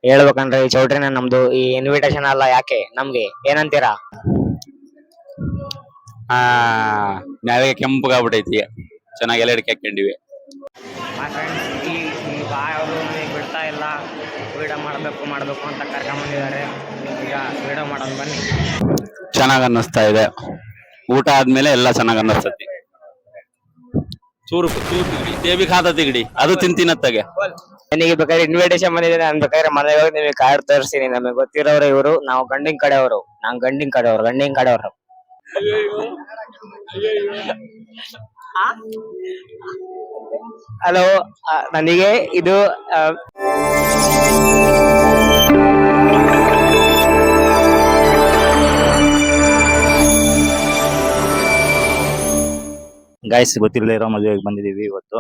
ಹೇಳ್ಬೇಕಂದ್ರೆ ಈ ಚೌಟ್ರಿನ ನಮ್ದು ಈ ಇನ್ವಿಟೇಷನ್ ಅಲ್ಲ ಯಾಕೆ ನಮ್ಗೆ ಏನಂತೀರಾ? ಆ ನಾಳೆಗೆ ಕೆಂಪಗಾಗ್ಬಿಟ್ಟೈತಿ, ಚೆನ್ನಾಗಿ ಎಲ್ಲ ಅಡಿಕೆ ಹಾಕೊಂಡಿವಿ. ಈ ಬಾಯವರು ನನಗೆ ಬಿಡ್ತಾ ಇಲ್ಲ, ವಿಡಿಯೋ ಮಾಡಬೇಕು ಅಂತ ಕರ್ಕೊಂಬಂದಿದ್ದಾರೆ. ಈಗ ವಿಡಿಯೋ ಮಾಡೋದು ಬನ್ನಿ. ಚೆನ್ನಾಗ್ ಅನ್ನಿಸ್ತಾ ಇದೆ. ಊಟ ಆದ್ಮೇಲೆ ಎಲ್ಲ ಚೆನ್ನಾಗ್ ಅನ್ನಿಸ್ತತಿ. ಚೂರು ತಿಗಡಿ ದೇವಿ ಖಾದ ತಿಗಡಿ ಅದು ತಿಂತಿನತ್ತಾಗೆ. ನನಗೆ ಬೇಕಾದ್ರೆ ಇನ್ವಿಟೇಷನ್ ಬಂದಿದೆ, ನಾನು ಬೇಕಾದ್ರೆ ಮನೆಗೆ ಹೋಗಿ ನಿಮಗೆ ಕಾರ್ಡ್ ತೋರಿಸ್ತೀನಿ. ನಮಗೆ ಗೊತ್ತಿರೋರು ಇವರು, ನಾವು ಗಂಡಿನ ಕಡೆಯವರು, ನಾನು ಗಂಡಿನ ಕಡೆಯವರು. ಹಲೋ, ನನಗೆ ಇದು ಗೈಸ್ ಗೊತ್ತಿಲ್ಲದೆ ಇರೋ ಮದುವೆಗೆ ಬಂದಿದ್ದೀವಿ ಇವತ್ತು.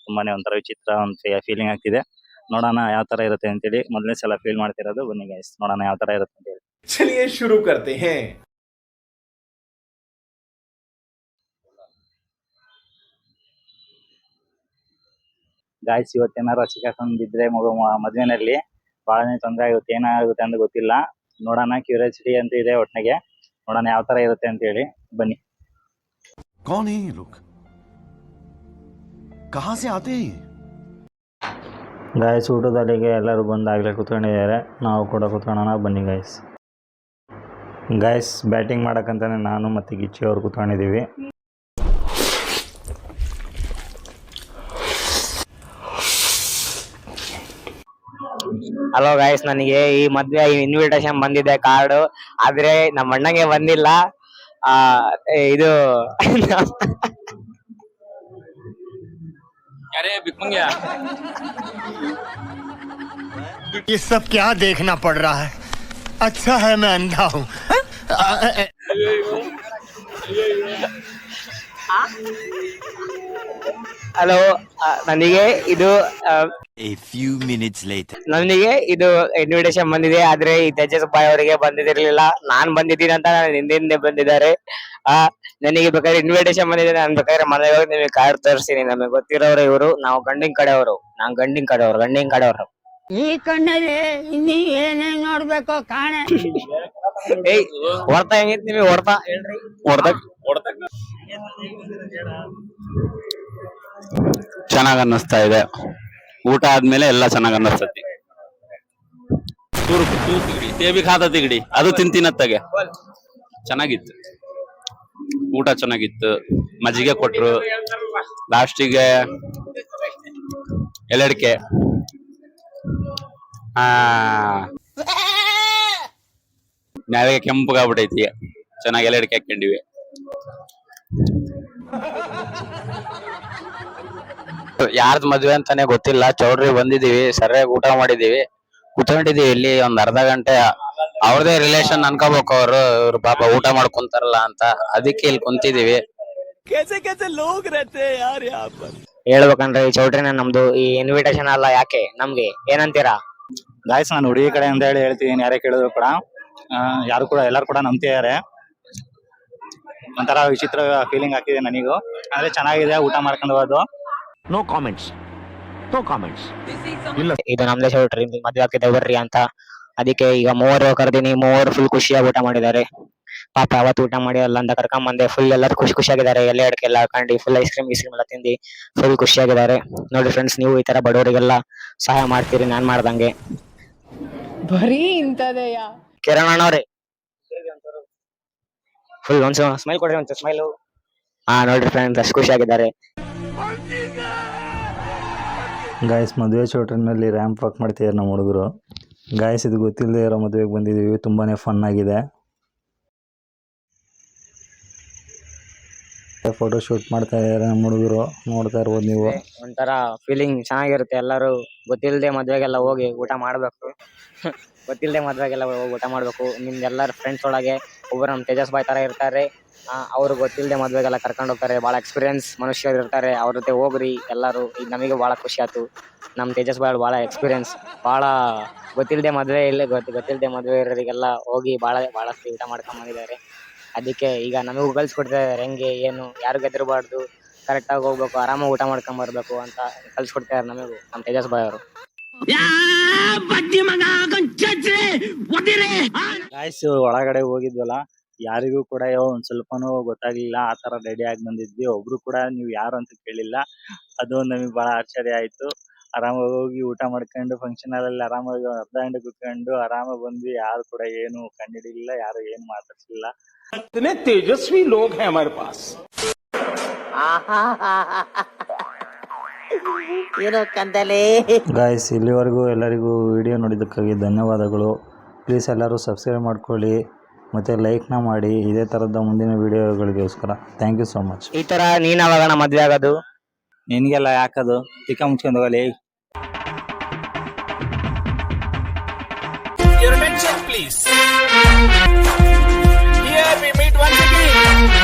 ತುಂಬಾನೇ ಒಂಥರ ವಿಚಿತ್ರ ಒಂದು ಫೀಲಿಂಗ್ ಆಗ್ತಿದೆ. ನೋಡೋಣ ಯಾವ ತರ ಇರುತ್ತೆ ಅಂತೇಳಿ. ಮೊದಲನೇ ಸಲ ಫೀಲ್ ಮಾಡ್ತಿರೋದು. ಬನ್ನಿ ಗೈಸ್ ನೋಡೋಣ ಯಾವ ತರ ಇರುತ್ತೆ ಅಂತೇಳಿ. चलिए शुरू करते हैं। ಗಾಯ್ಸ್ ಇವತ್ತೇನಾರು ಸಿಕ್ಕಾಕೊಂಡು ಬಿದ್ರೆ ಮದುವೆನಲ್ಲಿ ಬಹಳನೇ ತೊಂದರೆ ಆಗುತ್ತೆ. ಏನಾಗುತ್ತೆ ಅಂತ ಗೊತ್ತಿಲ್ಲ. ನೋಡೋಣ, ಕ್ಯೂರಿಯಾಸಿಟಿ ಅಂತ ಇದೆ ಒಟ್ಟಿಗೆ. ನೋಡೋಣ ಯಾವ ತರ ಇರುತ್ತೆ ಅಂತ ಹೇಳಿ. ಬನ್ನಿ. कौन है ये लोग? कहां से आते हैं? ಗಾಯ್ಸ್ ಊಟದಲ್ಲಿಗೆ ಎಲ್ಲರೂ ಬಂದಾಗಲೇ ಕೂತ್ಕೊಂಡಿದ್ದಾರೆ. ನಾವು ಕೂಡ ಕೂತ್ಕೊಳ್ಳೋಣ ಬನ್ನಿ ಗಾಯ್ಸ್. ಬ್ಯಾಟಿಂಗ್ ಮಾಡಕ್ಕಂತಾನೆ ನಾನು ಮತ್ತು ಗಿಚ್ಚಿ ಅವ್ರು ಕೂತ್ಕೊಂಡಿದ್ದೀವಿ. ಹಲೋ ಗೈಸ್, ನನಗೆ ಈ ಮದ್ವೆ ಇನ್ವಿಟೇಷನ್ ಬಂದಿದೆ ಕಾರ್ಡ್, ಆದ್ರೆ ನಮ್ಮ ಅಣ್ಣಗೆ ಬಂದಿಲ್ಲ. ಇದು ये सब क्या देखना पड़ रहा है? अच्छा है मैं अंधा हूँ। ಹಲೋ, ನನಗೆ ಇದು A few minutes later. ನನಗೆ ಇದು ಇನ್ವಿಟೇಷನ್ ಬಂದಿದೆ, ಆದ್ರೆ ಈ ತೇಜಸ್ ಬಾಯ್ ಅವರಿಗೆ ಬಂದಿದಿರ್ಲಿಲ್ಲ. ನಾನ್ ಬಂದಿದ್ದೀನಿ ಅಂತ ಹಿಂದೆ ಬಂದಿದ್ದಾರೆ. ನನಗೆ ಬೇಕಾದ್ರೆ ಇನ್ವಿಟೇಷನ್ ಬಂದಿದೆ, ನಾನು ಬೇಕಾದ್ರೆ ಮನೆಗೆ ಹೋಗಿ ನಿಮಗೆ ಕಾರ್ಡ್ ತೋರಿಸ್ತೀನಿ. ನಮಗೆ ಗೊತ್ತಿರೋರು ಇವರು, ನಾವು ಗಂಡಿನ ಕಡೆಯವರು, ನಾನು ಗಂಡಿನ ಕಡೆಯವರು. ಈ ಕಣ್ಣಲ್ಲಿ ಇನ್ನೀ ಏನೇನ್ ನೋಡ್ಬೇಕು ಕಾಣೆ. ಏಯ್, ಹೊಡ್ತಾ ಹೆಂಗಿತ್ ನಿಮಗೆ? ಹೊಡ್ತಾ ಹೇಳ್ರಿ. ಚೆನ್ನಾಗ್ ಅನ್ನಿಸ್ತಾ ಇದೆ. ಊಟ ಆದ್ಮೇಲೆ ಎಲ್ಲ ಚೆನ್ನಾಗ್ ಅನ್ನಿಸ್ತತಿ. ಚೂರು ತಿಗಡಿ ದೇವಿ ಖಾದ ತಿಗಡಿ ಅದು ತಿಂತಿನತ್ತಾಗೆ. ಚೆನ್ನಾಗಿತ್ತು, ಊಟ ಚೆನ್ನಾಗಿತ್ತು. ಮಜ್ಜಿಗೆ ಕೊಟ್ರು, ಲಾಸ್ಟಿಗೆ ಎಲೆಡಿಕೆ. ನಾಳೆಗೆ ಕೆಂಪಗಾಗ್ಬಿಟ್ಟೈತಿ, ಚೆನ್ನಾಗಿ ಎಲ್ಲ ಅಡಿಕೆ ಹಾಕೊಂಡಿವಿ. ಯಾರ್ದು ಮದ್ವೆ ಅಂತಾನೆ ಗೊತ್ತಿಲ್ಲ. ಚೌಡ್ರಿ ಬಂದಿದೀವಿ, ಸರಿಯಾಗಿ ಊಟ ಮಾಡಿದೀವಿ, ಕುತ್ಕೊಂಡಿದೀವಿ ಇಲ್ಲಿ ಒಂದ್ ಅರ್ಧ ಗಂಟೆ. ಅವ್ರದೇ ರಿಲೇಷನ್ ಅನ್ಕೋಬೇಕು ಇವ್ರು ಪಾಪ ಊಟ ಮಾಡ್ಕೊಂತಾರಲ್ಲ ಅಂತ, ಅದಕ್ಕೆ ಇಲ್ಲಿ ಕುಂತಿದೀವಿ. ಹೇಳ್ಬೇಕಂದ್ರೆ ಈ ಚೌಟ್ರಿನ ನಮ್ದು ಈ ಇನ್ವಿಟೇಷನ್ ಅಲ್ಲ ಯಾಕೆ ನಮ್ಗೆ ಏನಂತೀರಾ? ಗಾಯ್ಸ್ ನಾನು ಹುಡುಗಿ ಕಡೆ ಅಂತ ಹೇಳ್ತಿದ್ದೀನಿ. ಯಾರೇ ಕೇಳಿದ್ರು ಕೂಡ ಎಲ್ಲರೂ ಕೂಡ ನಂಬ್ತಿದ್ದಾರೆ. ಒಂಥರ ವಿಚಿತ್ರ ಫೀಲಿಂಗ್ ಆಗ್ತಿದೆ ನನಗೂ. ಆದ್ರೆ ಚೆನ್ನಾಗಿದೆ, ಊಟ ಮಾಡ್ಕೊಂಡು ಹೋಗೋದು. No comments. ಇದು ನಮ್ದೇ ಚೌಟ್ರಿ, ಮದ್ವೆ ಆಗ್ತಿದೆ ಬರ್ರಿ ಅಂತ. ಅದಕ್ಕೆ ಈಗ ಮೂವರು ಕರೆದಿನಿ. ಮೂವರು ಫುಲ್ ಖುಷಿಯಾಗಿ ಊಟ ಮಾಡಿದ್ದಾರೆ. ಪಾಪ ಅವತ್ತು ಊಟ ಮಾಡಿ ಅಲ್ಲ ಅಂತ ಕರ್ಕೊಂಡ್ ಬಂದೆ. ಫುಲ್ ಎಲ್ಲರೂ ಖುಷಿಯಾಗಿದ್ದಾರೆ. ಎಲೆ ಅಡಿಕೆ ಎಲ್ಲ ಹಾಕೊಂಡು ಫುಲ್ ಐಸ್ ಕ್ರೀಮ್ ಎಲ್ಲ ತಿಂದು ಫುಲ್ ಖುಷಿಯಾಗಿದ್ದಾರೆ. ನೋಡಿ ಫ್ರೆಂಡ್ಸ್, ನೀವು ಈ ತರ ಬಡವರಿಗೆಲ್ಲ ಸಹಾಯ ಮಾಡ್ತೀರಿ, ನಾನ್ ಮಾಡ್ದಂಗೆ. ಬರೀ ಇಂತದೆಯ ಕಿರಣ್ ಅಣ್ಣವ್ರಿ, ಫುಲ್ ಒಂದ್ಸ ಸ್ಮೈಲ್ ಕೊಡ್ರಿ, ಒಂದ್ ಸ್ಮೈಲು. ನೋಡ್ರಿ ಫ್ರೆಂಡ್ಸ್, ಅಷ್ಟು ಖುಷಿಯಾಗಿದ್ದಾರೆ. ಗಾಯ್ಸ್ ಮದುವೆ ಚೌಟ್ರಿನಲ್ಲಿ ರ್ಯಾಂಪ್ ವಾಕ್ ಮಾಡ್ತಿದ್ದಾರೆ ನಮ್ಮ ಹುಡುಗರು. ಗಾಯ್ಸ್ ಇದು ಗೊತ್ತಿಲ್ಲದೆ ಇರೋ ಮದುವೆಗೆ ಬಂದಿದ್ದೀವಿ. ತುಂಬಾನೇ ಫನ್ ಆಗಿದೆ. ಫೋಟೋ ಶೂಟ್ ಮಾಡ್ತಾ ಇದ್ದಾರೆ ನಮ್ಮ ಹುಡುಗರು, ನೋಡ್ತಾ ಇರ್ಬೋದು ನೀವು. ಒಂಥರ ಫೀಲಿಂಗ್ ಚೆನ್ನಾಗಿರುತ್ತೆ. ಎಲ್ಲರೂ ಗೊತ್ತಿಲ್ಲದೆ ಮದ್ವೆಗೆಲ್ಲ ಹೋಗಿ ಊಟ ಮಾಡ್ಬೇಕು. ನಿಮ್ದೆಲ್ಲರ ಫ್ರೆಂಡ್ಸ್ ಒಳಗೆ ಒಬ್ಬರು ನಮ್ಮ ತೇಜಸ್ ಬಾಯ್ ತರ ಇರ್ತಾರೆ. ಅವ್ರು ಗೊತ್ತಿಲ್ಲದೆ ಮದ್ವೆಗೆಲ್ಲ ಕರ್ಕೊಂಡು ಹೋಗ್ತಾರೆ. ಬಹಳ ಎಕ್ಸ್ಪೀರಿಯನ್ಸ್ ಮನುಷ್ಯರು ಇರ್ತಾರೆ, ಅವ್ರ ಜೊತೆ ಹೋಗ್ರಿ ಎಲ್ಲರೂ. ಈಗ ನಮಗೆ ಬಹಳ ಖುಷಿ ಆಯ್ತು. ನಮ್ಮ ತೇಜಸ್ ಬಾಯ್ ಬಹಳ ಎಕ್ಸ್ಪೀರಿಯನ್ಸ್, ಬಹಳ ಗೊತ್ತಿಲ್ಲದೆ ಮದ್ವೆ ಇರೋರಿಗೆಲ್ಲ ಹೋಗಿ ಬಹಳಷ್ಟು ಊಟ ಮಾಡ್ಕೊಂಡ್ ಬಂದಿದ್ದಾರೆ. ಅದಕ್ಕೆ ಈಗ ನಮಗೂ ಕಲ್ಸ್ಕೊಡ್ತಿದ್ದಾರೆ ಹೆಂಗೆ ಏನು, ಯಾರು ಗೆದ್ದಿರಬಾರ್ದು, ಕರೆಕ್ಟಾಗಿ ಹೋಗ್ಬೇಕು, ಆರಾಮಾಗಿ ಊಟ ಮಾಡ್ಕೊಂಡ್ ಬರ್ಬೇಕು ಅಂತ ಕಲ್ಸ್ಕೊಡ್ತಿದ್ದಾರೆ ನಮಗೂ ನಮ್ಮ ತೇಜಸ್ ಬಾಯ್ ಅವರು. ಗಾಯ್ಸ್ ಒಳಗಡೆ ಹೋಗಿದ್ವಲ್ಲ, ಯಾರಿಗೂ ಕೂಡ ಒಂದ್ ಸ್ವಲ್ಪನೂ ಗೊತ್ತಾಗ್ಲಿಲ್ಲ. ಆ ತರ ರೆಡಿ ಆಗಿ ಬಂದಿದ್ವಿ. ಒಬ್ರು ಕೂಡ ನೀವು ಯಾರು ಅಂತ ಕೇಳಿಲ್ಲ. ಅದು ನಮಗೆ ಬಹಳ ಆಶ್ಚರ್ಯ ಆಯ್ತು. ಆರಾಮಾಗಿ ಹೋಗಿ ಊಟ ಮಾಡ್ಕೊಂಡು ಫಂಕ್ಷನ್ ಹಾಲ್ ಅಲ್ಲಿ ಆರಾಮಾಗಿ ಅರ್ಧ ಗಂಟೆ ಕುತ್ಕೊಂಡು ಆರಾಮಾಗಿ ಬಂದ್ವಿ. ಯಾರು ಕೂಡ ಏನು ಕಂಡಿಡಿಲಿಲ್ಲ, ಯಾರು ಏನು ಮಾತಾಡ್ಸಿಲ್ಲ. इतने तेजस्वी लोग हैं हमारे पास. ಗಾಯ್ಸ್ ಇಲ್ಲಿವರೆಗೂ ಎಲ್ಲರಿಗೂ ವಿಡಿಯೋ ನೋಡಿದ್ದಕ್ಕಾಗಿ ಧನ್ಯವಾದಗಳು. ಪ್ಲೀಸ್ ಎಲ್ಲರೂ ಸಬ್ಸ್ಕ್ರೈಬ್ ಮಾಡ್ಕೊಳ್ಳಿ ಮತ್ತು ಲೈಕ್ನ ಮಾಡಿ ಇದೇ ಥರದ ಮುಂದಿನ ವಿಡಿಯೋಗಳಿಗೋಸ್ಕರ. Thank you so much. ಈ ತರ ನೀನ್ ಅವಾಗಣ ಮದ್ವೆ ಆಗೋದು? ನಿನಗೆಲ್ಲ ಯಾಕದು, ತಿಕ್ಕ ಮುಚ್ಕೊಂಡು ಹೋಗಲಿ. Your attention, please. Here we meet once again.